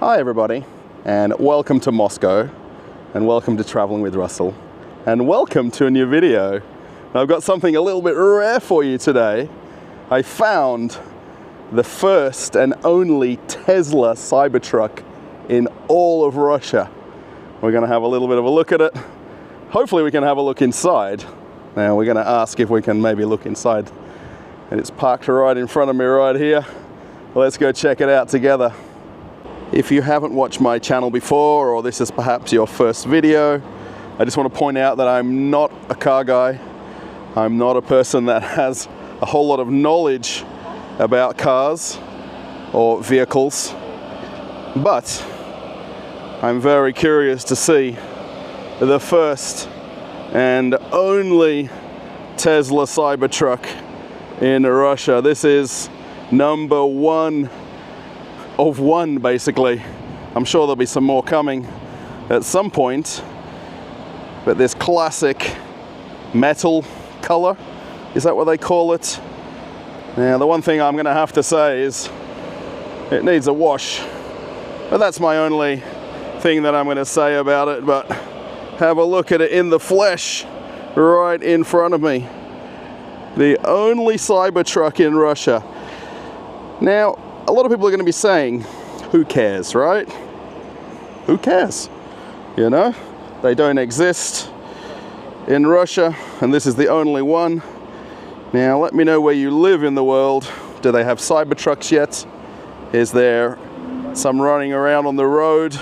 Hi everybody, and welcome to Moscow, and welcome to Traveling with Russell, and welcome to a new video. I've got something a little bit rare for you today. I found the first and only Tesla Cybertruck in all of Russia. We're going to have a little bit of a look at it. Hopefully we can have a look inside. Now we're going to ask if we can maybe look inside. And it's parked right in front of me right here. Let's go check it out together. If you haven't watched my channel before, or this is perhaps your first video, I just want to point out that I'm not a car guy. I'm not a person that has a whole lot of knowledge about cars or vehicles, but I'm very curious to see the first and only Tesla Cybertruck in Russia. This is number one of one, basically. I'm sure there'll be some more coming at some point, but this classic metal color, is that what they call it? Now the one thing I'm gonna have to say is it needs a wash, but that's my only thing that I'm gonna say about it. But have a look at it in the flesh right in front of me. The only Cybertruck in Russia. Now a lot of people are going to be saying, who cares, right? Who cares? You know, they don't exist in Russia, and this is the only one. Now, let me know where you live in the world. Do they have Cybertrucks yet? Is there some running around on the road?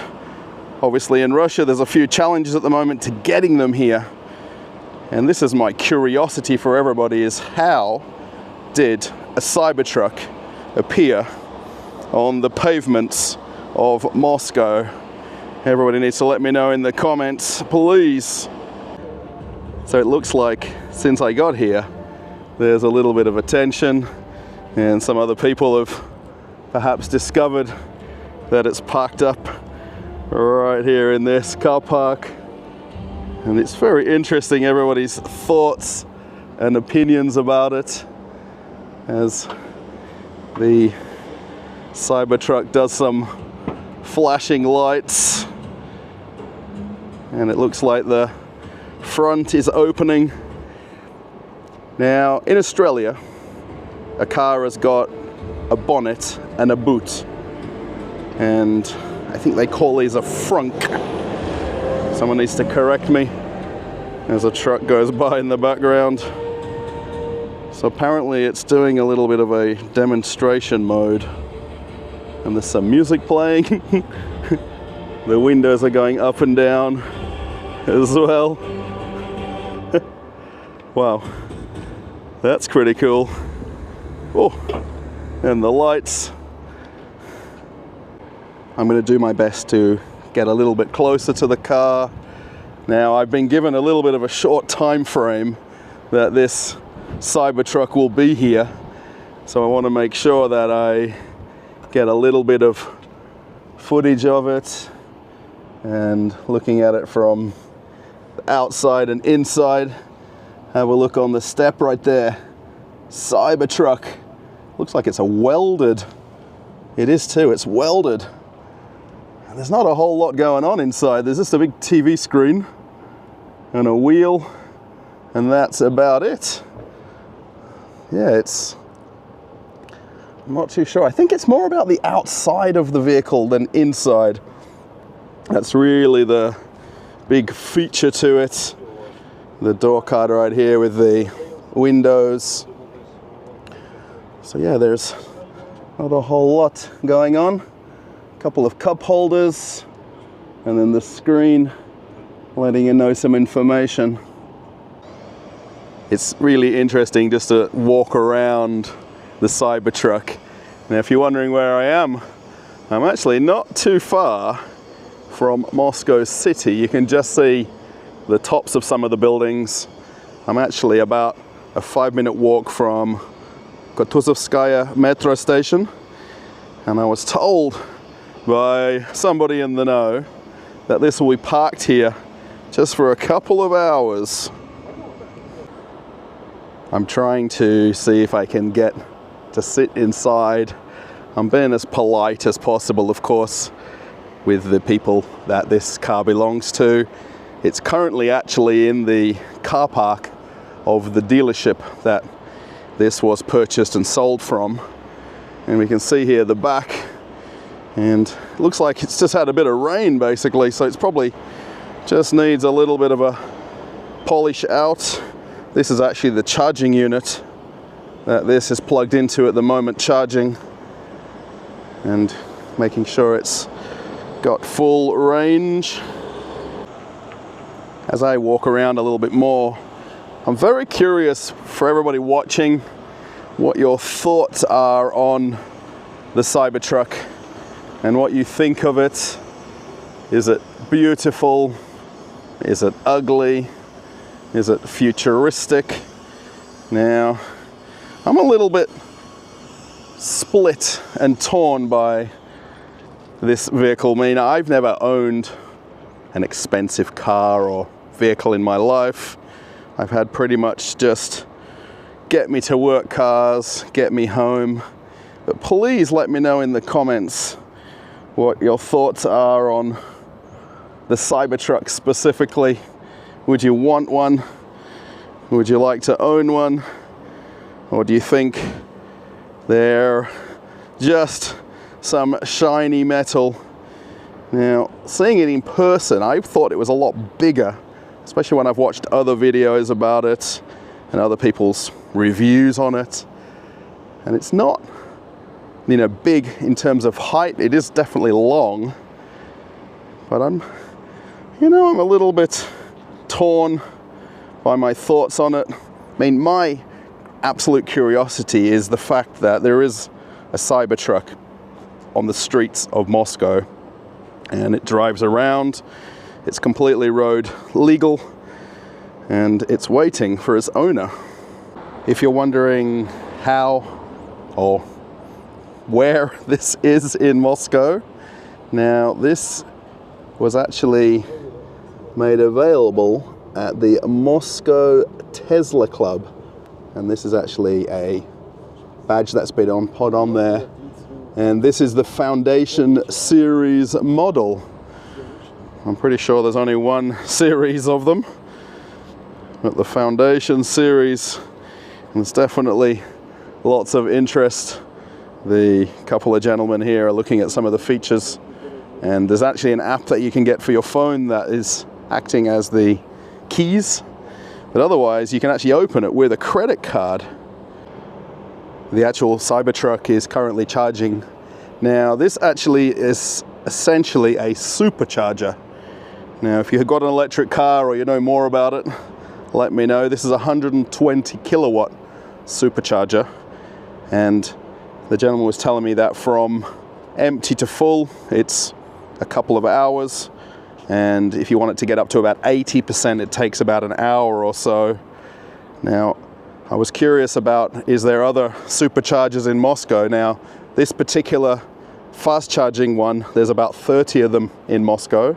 Obviously, in Russia, there's a few challenges at the moment to getting them here. And this is my curiosity for everybody, is how did a Cybertruck appear on the pavements of Moscow? Everybody needs to let me know in the comments, please. So it looks like since I got here, there's a little bit of attention, and some other people have perhaps discovered that it's parked up right here in this car park. And it's very interesting, everybody's thoughts and opinions about it, as the Cybertruck does some flashing lights, and it looks like the front is opening. Now in Australia, a car has got a bonnet and a boot, and I think they call these a frunk. Someone needs to correct me as a truck goes by in the background. So apparently it's doing a little bit of a demonstration mode, and there's some music playing. The windows are going up and down as well. Wow, that's pretty cool. Oh, and the lights. I'm going to do my best to get a little bit closer to the car. Now, I've been given a little bit of a short time frame that this Cybertruck will be here, so I want to make sure that I get a little bit of footage of it, and looking at it from the outside and inside. Have a look on the step right there. Cybertruck. Looks like it's a welded. It is too, it's welded. And there's not a whole lot going on inside. There's just a big TV screen and a wheel, and that's about it. Yeah, I'm not too sure. I think it's more about the outside of the vehicle than inside. That's really the big feature to it. The door card right here with the windows. So yeah, there's not a whole lot going on. A couple of cup holders, and then the screen letting you know some information. It's really interesting just to walk around the Cybertruck. Now, if you're wondering where I am, I'm actually not too far from Moscow city. You can just see the tops of some of the buildings. I'm actually about a 5-minute walk from Kutuzovsky metro station, and I was told by somebody in the know that this will be parked here just for a couple of hours. I'm trying to see if I can get to sit inside. I'm being as polite as possible, of course, with the people that this car belongs to. It's currently actually in the car park of the dealership that this was purchased and sold from. And we can see here the back, and it looks like it's just had a bit of rain basically, so it's probably just needs a little bit of a polish out. This is actually the charging unit that this is plugged into at the moment, charging and making sure it's got full range. As I walk around a little bit more, I'm very curious for everybody watching what your thoughts are on the Cybertruck and what you think of it. Is it beautiful? Is it ugly? Is it futuristic? Now, I'm a little bit split and torn by this vehicle. I mean, I've never owned an expensive car or vehicle in my life. I've had pretty much just get me to work cars, get me home. But please let me know in the comments what your thoughts are on the Cybertruck specifically. Would you want one? Would you like to own one? Or do you think they're just some shiny metal? Now, seeing it in person, I thought it was a lot bigger, especially when I've watched other videos about it and other people's reviews on it. And it's not, you know, big in terms of height. It is definitely long, but I'm a little bit torn by my thoughts on it. I mean, my absolute curiosity is the fact that there is a Cybertruck on the streets of Moscow, and it drives around. It's completely road legal, and it's waiting for its owner. If you're wondering how or where this is in Moscow, now this was actually made available at the Moscow Tesla Club, and this is actually a badge that's been put on there, and this is the Foundation Series model. I'm pretty sure there's only one series of them, but the Foundation Series, and there's definitely lots of interest. The couple of gentlemen here are looking at some of the features, and there's actually an app that you can get for your phone that is acting as the keys, but otherwise you can actually open it with a credit card. The actual Cybertruck is currently charging. Now, this actually is essentially a supercharger. Now, if you've got an electric car or you know more about it, let me know. This is a 120 kilowatt supercharger, and the gentleman was telling me that from empty to full, it's a couple of hours, and if you want it to get up to about 80%, it takes about an hour or so. Now, I was curious about, is there other superchargers in Moscow? Now, this particular fast charging one, there's about 30 of them in Moscow,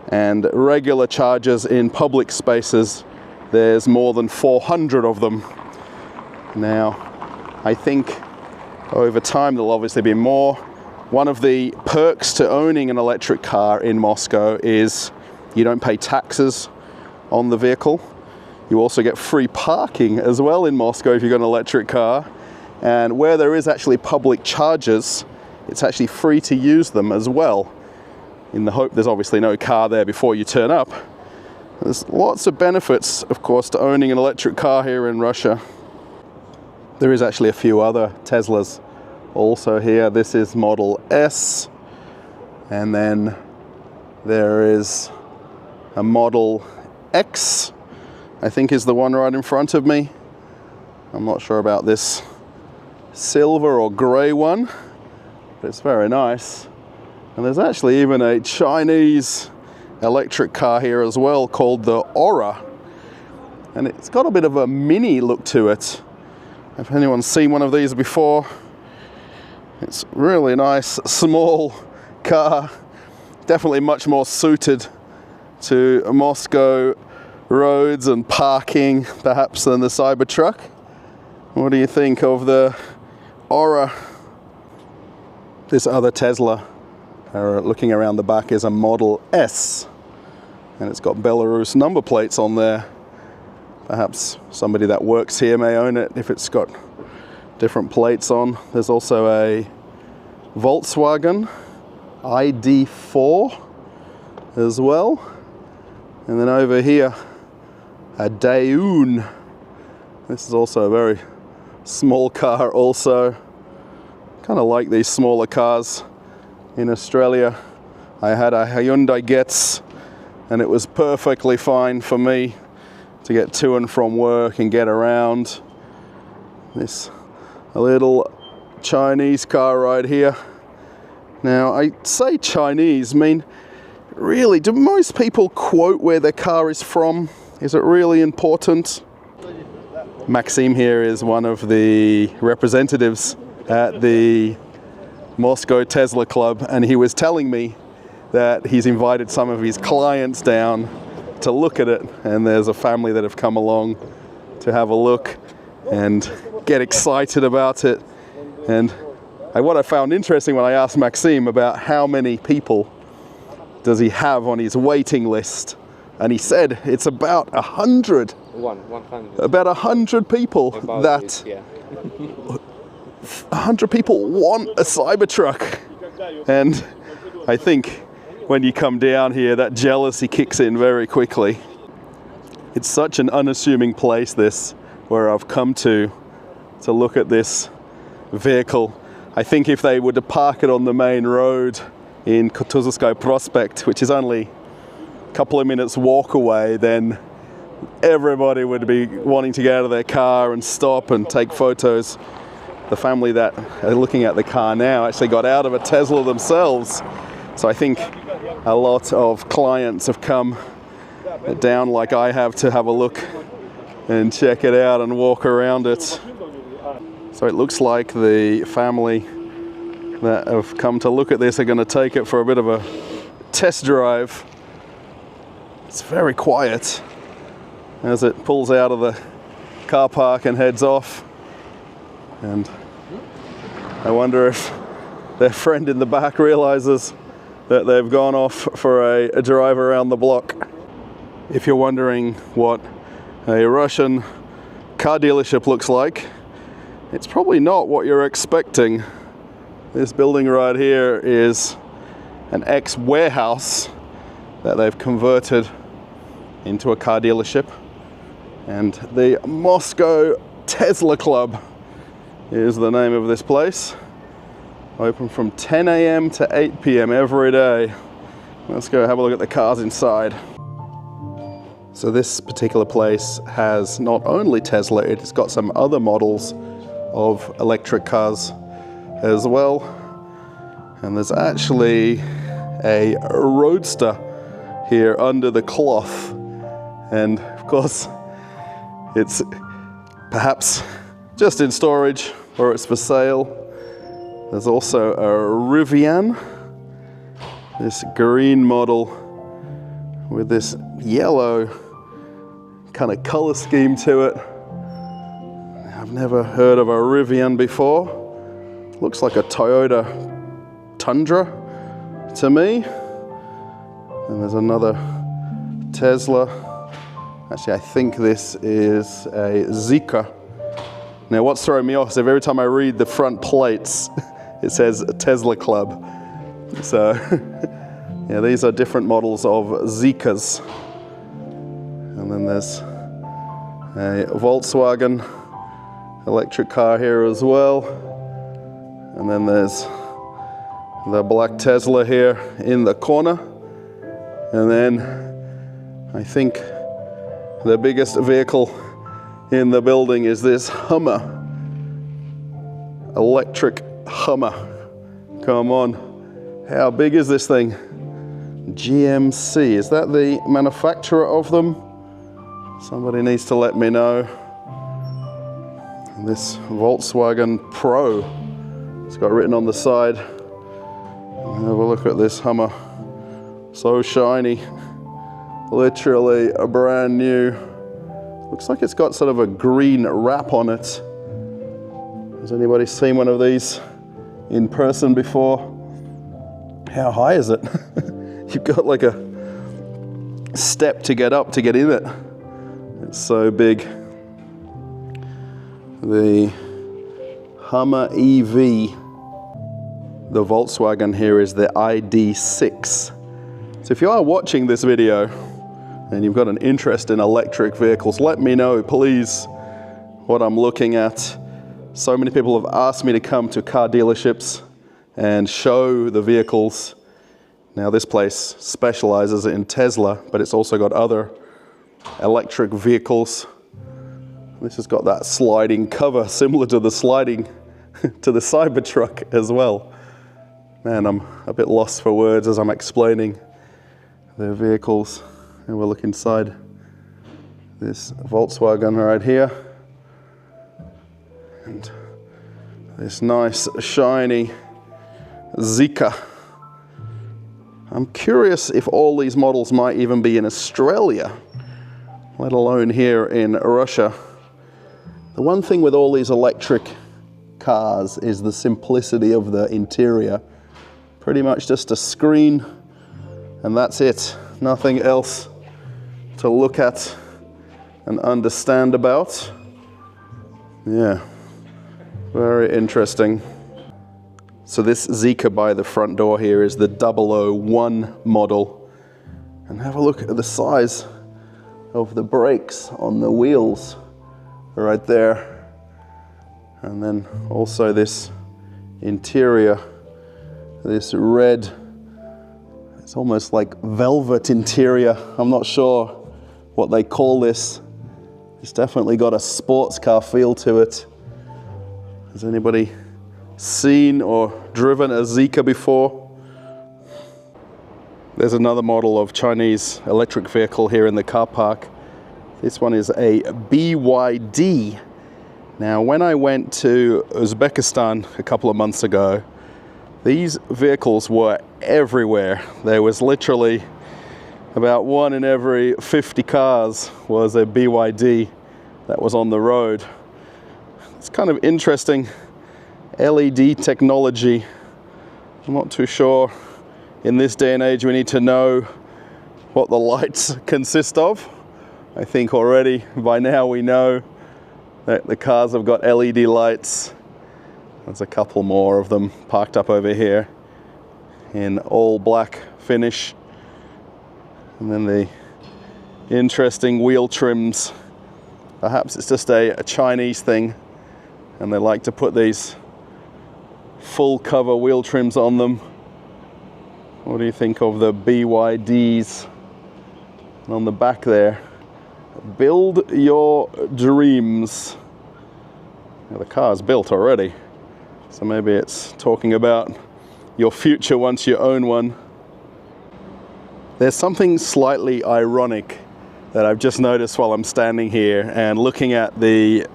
and regular chargers in public spaces, there's more than 400 of them. Now, I think over time there'll obviously be more. One of the perks to owning an electric car in Moscow is you don't pay taxes on the vehicle. You also get free parking as well in Moscow if you've got an electric car. And where there is actually public chargers, it's actually free to use them as well, in the hope there's obviously no car there before you turn up. There's lots of benefits, of course, to owning an electric car here in Russia. There is actually a few other Teslas also here. This is Model S, and then there is a Model X, I think is the one right in front of me. I'm not sure about this silver or grey one, but it's very nice. And there's actually even a Chinese electric car here as well called the Aura, and it's got a bit of a mini look to it. If anyone's seen one of these before, it's really nice, small car, definitely much more suited to Moscow roads and parking perhaps than the Cybertruck. What do you think of the Aura? This other Tesla Looking around the back is a Model S, and it's got Belarus number plates on there. Perhaps somebody that works here may own it if it's got different plates on. There's also a Volkswagen ID4 as well. And then over here, a Daewoo. This is also a very small car also. Kind of like these smaller cars. In Australia, I had a Hyundai Getz, and it was perfectly fine for me to get to and from work and get around. This a little Chinese car right here. Now, I say Chinese, I mean, really, do most people quote where their car is from? Is it really important? Maxim here is one of the representatives at the Moscow Tesla Club, and he was telling me that he's invited some of his clients down to look at it, and there's a family that have come along to have a look and get excited about it. And what I found interesting when I asked Maxim about how many people does he have on his waiting list, and he said it's about 100. 100. About 100 people About that. yeah. 100 people want a Cybertruck, and I think when you come down here, that jealousy kicks in very quickly. It's such an unassuming place, this, where I've come to look at this vehicle. I think if they were to park it on the main road in Kutuzovsky Prospect, which is only a couple of minutes walk away, then everybody would be wanting to get out of their car and stop and take photos. The family that are looking at the car now actually got out of a Tesla themselves. So I think a lot of clients have come down like I have to have a look and check it out and walk around it. So it looks like the family that have come to look at this are going to take it for a bit of a test drive. It's very quiet as it pulls out of the car park and heads off. And I wonder if their friend in the back realizes that they've gone off for a drive around the block. If you're wondering what a Russian car dealership looks like, it's probably not what you're expecting. This building right here is an ex-warehouse that they've converted into a car dealership. And the Moscow Tesla Club is the name of this place. Open from 10 a.m. to 8 p.m. every day. Let's go have a look at the cars inside. So this particular place has not only Tesla, it's got some other models of electric cars as well. And there's actually a Roadster here under the cloth. And of course, it's perhaps just in storage or it's for sale. There's also a Rivian, this green model with this yellow kind of color scheme to it. I've never heard of a Rivian before. Looks like a Toyota Tundra to me. And there's another Tesla. Actually, I think this is a Zika. Now, what's throwing me off is every time I read the front plates, it says Tesla Club. So, yeah, these are different models of Zikas. And then there's a Volkswagen electric car here as well. And then there's the black Tesla here in the corner. And then I think the biggest vehicle in the building is this Hummer, electric Hummer. Come on, how big is this thing? GMC, is that the manufacturer of them? Somebody needs to let me know. And this Volkswagen Pro, it's got written on the side. Have a look at this Hummer, so shiny, literally a brand new. Looks like it's got sort of a green wrap on it. Has anybody seen one of these in person before? how high is it? You've got like a step to get up to get in it. It's so big. The Hummer EV, the Volkswagen here is the ID.6. So if you are watching this video and you've got an interest in electric vehicles, let me know, please, what I'm looking at. So many people have asked me to come to car dealerships and show the vehicles. Now this place specializes in Tesla, but it's also got other electric vehicles. This has got that sliding cover similar to the sliding to the Cybertruck as well. Man, I'm a bit lost for words as I'm explaining the vehicles. And we'll look inside this Volkswagen right here. And this nice shiny Zika. I'm curious if all these models might even be in Australia, let alone here in Russia. The one thing with all these electric cars is the simplicity of the interior. Pretty much just a screen, and that's it. Nothing else to look at and understand about. Yeah, very interesting. So this Zika by the front door here is the 001 model. And have a look at the size of the brakes on the wheels right there. And then also this interior, this red, it's almost like velvet interior. I'm not sure what they call this. It's definitely got a sports car feel to it. Has anybody seen or driven a Zika before? There's another model of Chinese electric vehicle here in the car park. This one is a BYD. Now, when I went to Uzbekistan a couple of months ago, these vehicles were everywhere. There was literally about 1 in every 50 cars was a BYD that was on the road. It's kind of interesting. LED technology. I'm not too sure. In this day and age, we need to know what the lights consist of. I think already by now we know that the cars have got LED lights. There's a couple more of them parked up over here in all black finish. And then the interesting wheel trims. Perhaps it's just a Chinese thing, and they like to put these full cover wheel trims on them. What do you think of the BYDs? And on the back there, build your dreams. Now, the car's built already, so maybe it's talking about your future once you own one. There's something slightly ironic that I've just noticed while I'm standing here and looking at the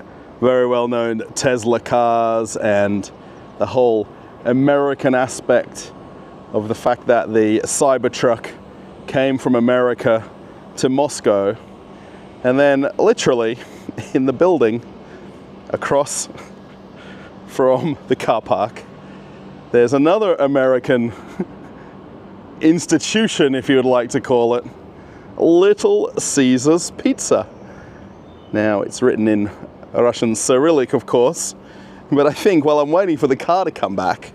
very well-known Tesla cars and the whole American aspect of the fact that the Cybertruck came from America to Moscow, and then literally in the building across from the car park, there's another American institution, if you would like to call it, Little Caesar's Pizza. Now, it's written in Russian Cyrillic, of course, but I think while I'm waiting for the car to come back,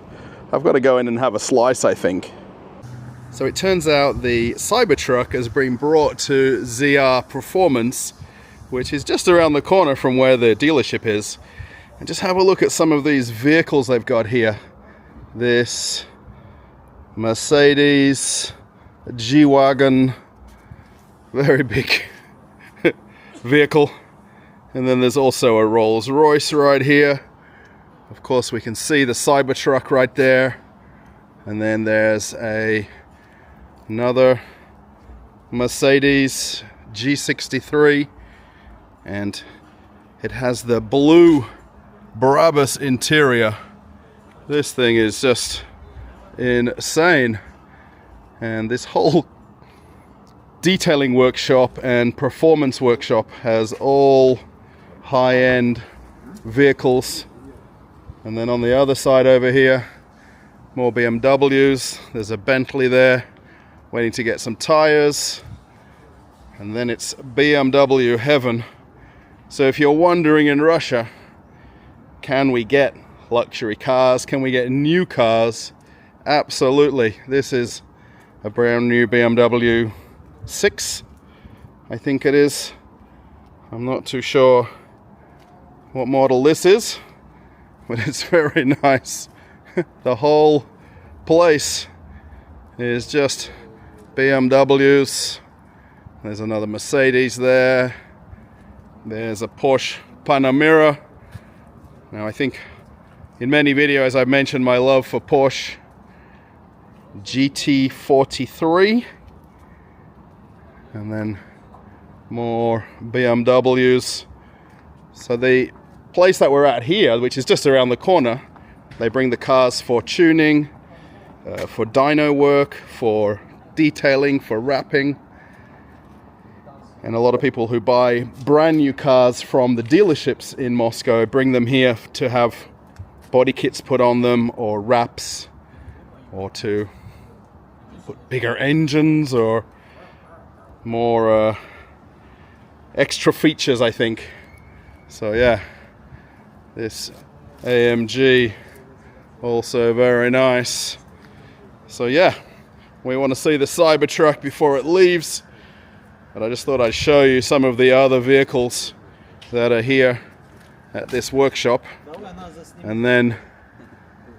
I've got to go in and have a slice, I think. So it turns out the Cybertruck has been brought to ZR Performance, which is just around the corner from where the dealership is. And just have a look at some of these vehicles they've got here. This Mercedes G-Wagon, very big vehicle. And then there's also a Rolls-Royce right here. Of course, we can see the Cybertruck right there. And then there's another Mercedes G63. And it has the blue Brabus interior. This thing is just insane. And this whole detailing workshop and performance workshop has all high-end vehicles. And then on the other side over here, More BMWs. There's a Bentley there waiting to get some tires. And then it's BMW heaven. So if you're wondering in Russia, can we get luxury cars? Can we get new cars? Absolutely. This is a brand new BMW 6, I think it is. I'm not too sure what model this is, but it's very nice. The whole place is just BMWs. There's another Mercedes there. There's a Porsche Panamera. Now I think in many videos I've mentioned my love for Porsche GT43. And then more BMWs. So the place that we're at here, which is just around the corner, they bring the cars for tuning, for dyno work, for detailing, for wrapping. And a lot of people who buy brand new cars from the dealerships in Moscow bring them here to have body kits put on them, or wraps, or to put bigger engines, or more extra features, I think. So yeah, this AMG also very nice. So yeah, we want to see the Cybertruck before it leaves, but I just thought I'd show you some of the other vehicles that are here at this workshop. And then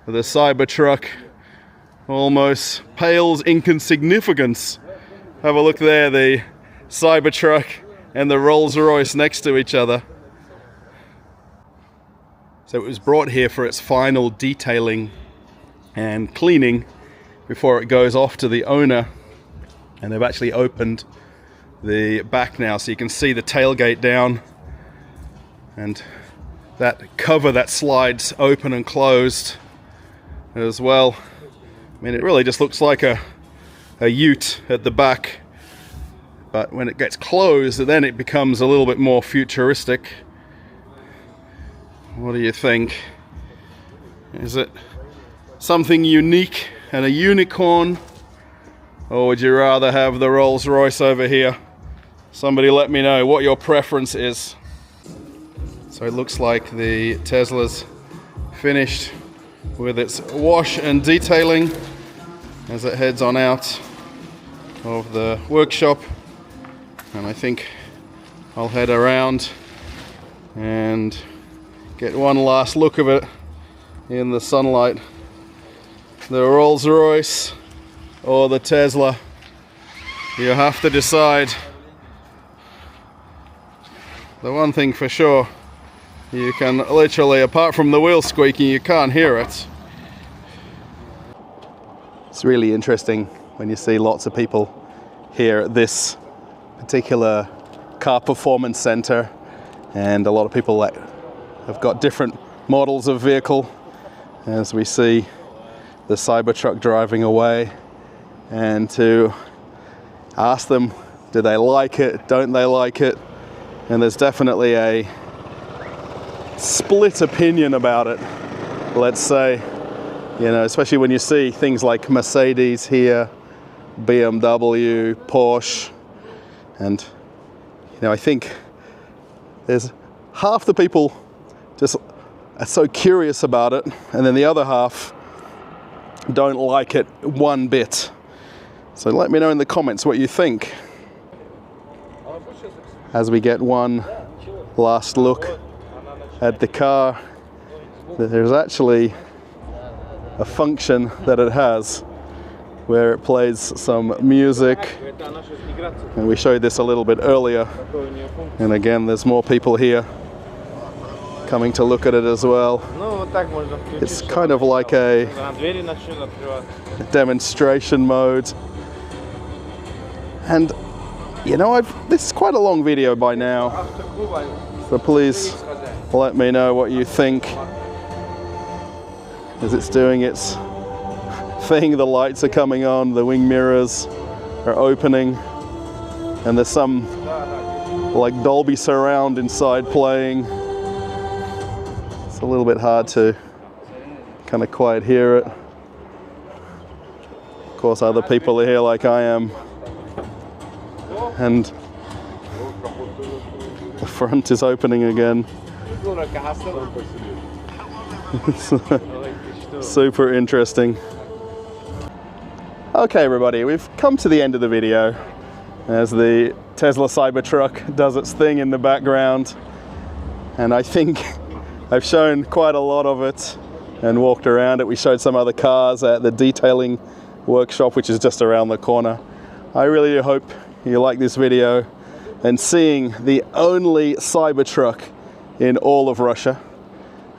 the Cybertruck almost pales in insignificance. Have a look there, the Cybertruck and the Rolls-Royce next to each other. So it was brought here for its final detailing and cleaning before it goes off to the owner. And they've actually opened the back now, so you can see the tailgate down, and that cover that slides open and closed as well. I mean, it really just looks like a ute at the back, but when it gets closed, then it becomes a little bit more futuristic. What do you think? Is it something unique and a unicorn, or would you rather have the Rolls-Royce over here? Somebody let me know what your preference is. So it looks like the Tesla's finished with its wash and detailing as it heads on out of the workshop. And I think I'll head around and get one last look of it in the sunlight. The Rolls-Royce or the Tesla. You have to decide. The one thing for sure, you can literally, apart from the wheel squeaking, you can't hear it. It's really interesting when you see lots of people here at this particular car performance center, and a lot of people that have got different models of vehicle, as we see the Cybertruck driving away, and to ask them, do they like it, don't they like it? And there's definitely a split opinion about it, let's say. You know, especially when you see things like Mercedes here, BMW, Porsche, and you know, I think there's half the people just are so curious about it, and then the other half don't like it one bit. So let me know in the comments what you think. As we get one last look at the car, there's actually a function that it has where it plays some music, and we showed this a little bit earlier, and again there's more people here coming to look at it as well. It's kind of like a demonstration mode. And you know, this is quite a long video by now, so please let me know what you think as it's doing its thing. The lights are coming on, the wing mirrors are opening, and there's some like Dolby surround inside playing. It's a little bit hard to kind of quite hear it. Of course, other people are here like I am. And the front is opening again. Super interesting. Okay, everybody, we've come to the end of the video as the Tesla Cybertruck does its thing in the background. And I think I've shown quite a lot of it and walked around it. We showed some other cars at the detailing workshop, which is just around the corner. I really hope you like this video and seeing the only Cybertruck in all of Russia.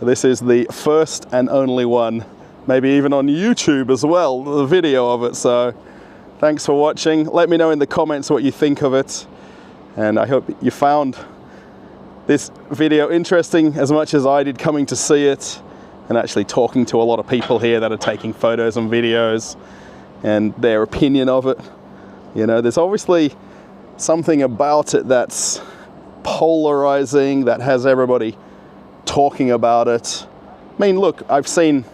This is the first and only one, maybe even on YouTube as well, the video of it. So thanks for watching. Let me know in the comments what you think of it. And I hope you found this video interesting as much as I did coming to see it and actually talking to a lot of people here that are taking photos and videos and their opinion of it. You know, there's obviously something about it that's polarizing, that has everybody talking about it. I mean, look, I've seen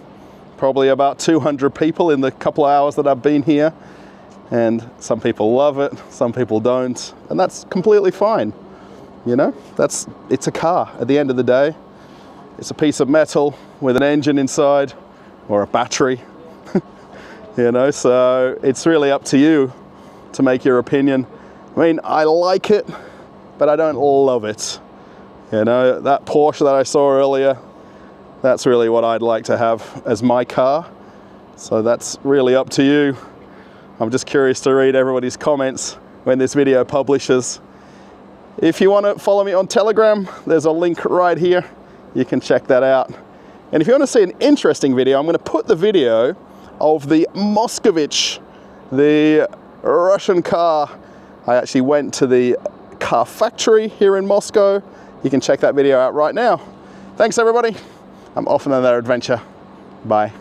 probably about 200 people in the couple of hours that I've been here, and some people love it, some people don't, and that's completely fine. You know, it's a car at the end of the day. It's a piece of metal with an engine inside or a battery. You know, so it's really up to you to make your opinion. I mean, I like it, but I don't love it. You know, that Porsche that I saw earlier, that's really what I'd like to have as my car. So that's really up to you. I'm just curious to read everybody's comments when this video publishes. If you want to follow me on Telegram, there's a link right here. You can check that out. And if you want to see an interesting video, I'm going to put the video of the Moskovich, the Russian car. I actually went to the car factory here in Moscow. You can check that video out right now. Thanks, everybody. I'm off on another adventure. Bye.